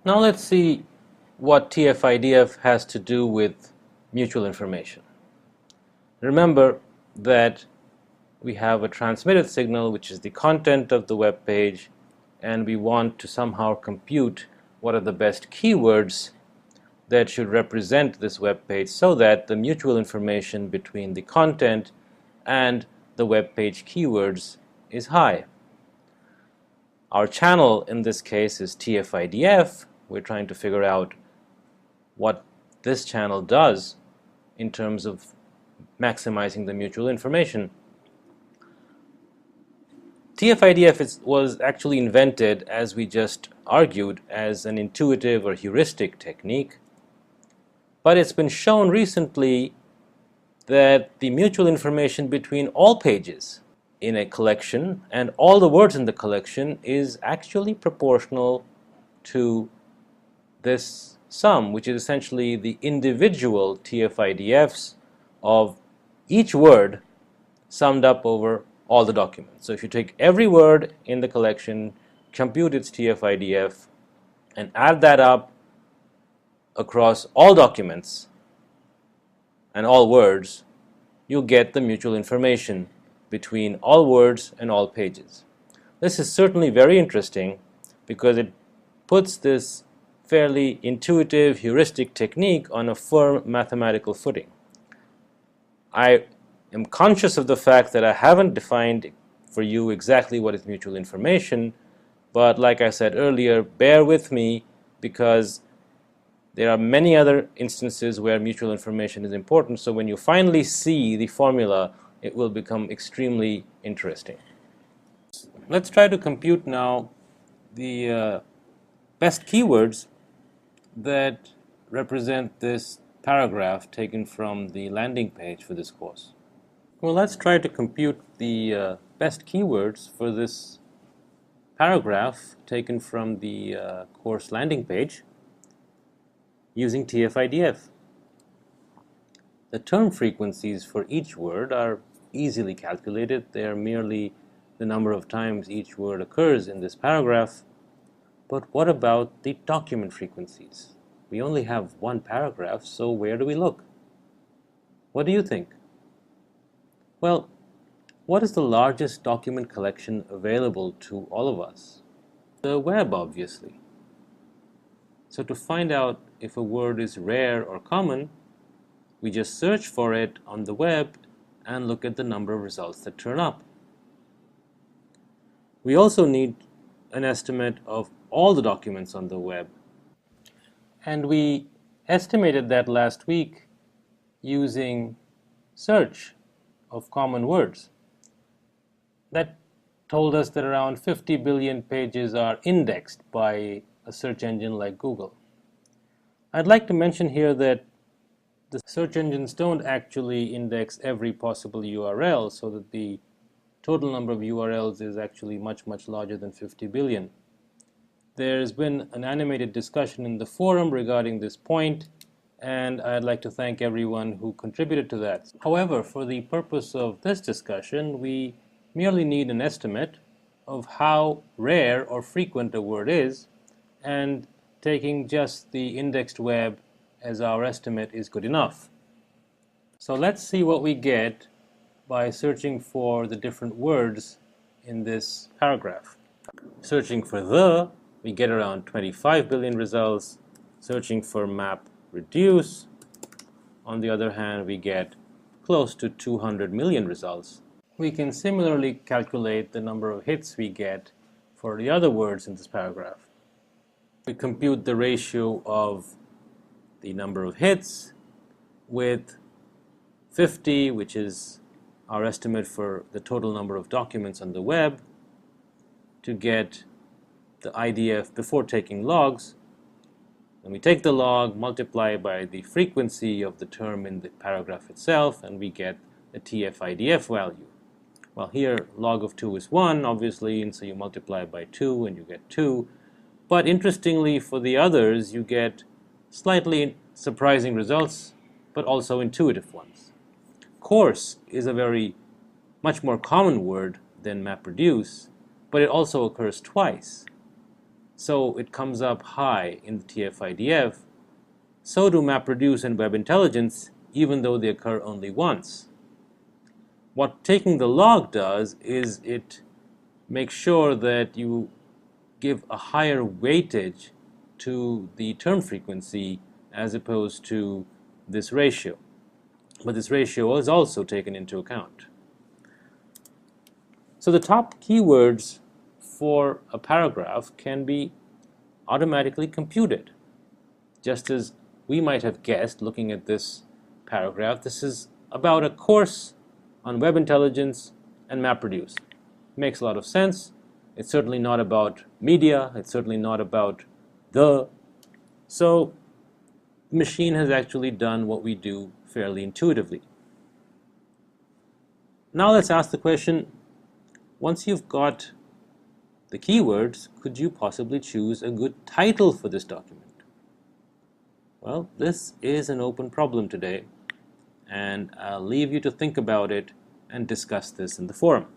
Now let's see what TF IDF has to do with mutual information. Remember that we have a transmitted signal, which is the content of the web page, and we want to somehow compute what are the best keywords that should represent this web page so that the mutual information between the content and the web page keywords is high. Our channel in this case is TF IDF. We're trying to figure out what this channel does in terms of maximizing the mutual information. TF IDF was actually invented, as we just argued, as an intuitive or heuristic technique, but it's been shown recently that the mutual information between all pages in a collection and all the words in the collection is actually proportional to this sum, which is essentially the individual TF IDFs of each word summed up over all the documents. So if you take every word in the collection, compute its TF IDF, and add that up across all documents and all words, you'll get the mutual information between all words and all pages. This is certainly very interesting because it puts this fairly intuitive heuristic technique on a firm mathematical footing. I am conscious of the fact that I haven't defined for you exactly what is mutual information, but like I said earlier, bear with me because there are many other instances where mutual information is important, so when you finally see the formula, it will become extremely interesting. Let's try to compute now the best keywords that represent this paragraph taken from the landing page for this course. Well, let's try to compute the best keywords for this paragraph taken from the course landing page using TF IDF. The term frequencies for each word are easily calculated. They are merely the number of times each word occurs in this paragraph. But what about the document frequencies? We only have one paragraph, so where do we look? What do you think? Well, what is the largest document collection available to all of us? The web, obviously. So to find out if a word is rare or common, we just search for it on the web and look at the number of results that turn up. We also need an estimate of all the documents on the web, and we estimated that last week using search of common words. That told us that around 50 billion pages are indexed by a search engine like Google. I'd like to mention here that the search engines don't actually index every possible URL, so that the total number of URLs is actually much, much larger than 50 billion. There's been an animated discussion in the forum regarding this point, and I'd like to thank everyone who contributed to that. However, for the purpose of this discussion, we merely need an estimate of how rare or frequent a word is, and taking just the indexed web as our estimate is good enough. So let's see what we get by searching for the different words in this paragraph. Searching for the, we get around 25 billion results. Searching for map reduce, on the other hand, we get close to 200 million results. We can similarly calculate the number of hits we get for the other words in this paragraph. We compute the ratio of the number of hits with 50, which is our estimate for the total number of documents on the web, to get the IDF before taking logs. Then we take the log, multiply by the frequency of the term in the paragraph itself, and we get the TF IDF value. Well, here log of 2 is 1, obviously, and so you multiply by 2 and you get 2. But interestingly, for the others, you get slightly surprising results, but also intuitive ones. Course is a much more common word than MapReduce, but it also occurs twice. so it comes up high in the TF IDF, so do MapReduce and Web Intelligence, even though they occur only once. What taking the log does is it makes sure that you give a higher weightage to the term frequency as opposed to this ratio. But this ratio is also taken into account. So the top keywords for a paragraph can be automatically computed. Just as we might have guessed looking at this paragraph, this is about a course on web intelligence and MapReduce. Makes a lot of sense. It's certainly not about media. It's certainly not about the. So the machine has actually done what we do fairly intuitively. Now let's ask the question, once you've got the keywords, could you possibly choose a good title for this document? Well, this is an open problem today, and I'll leave you to think about it and discuss this in the forum.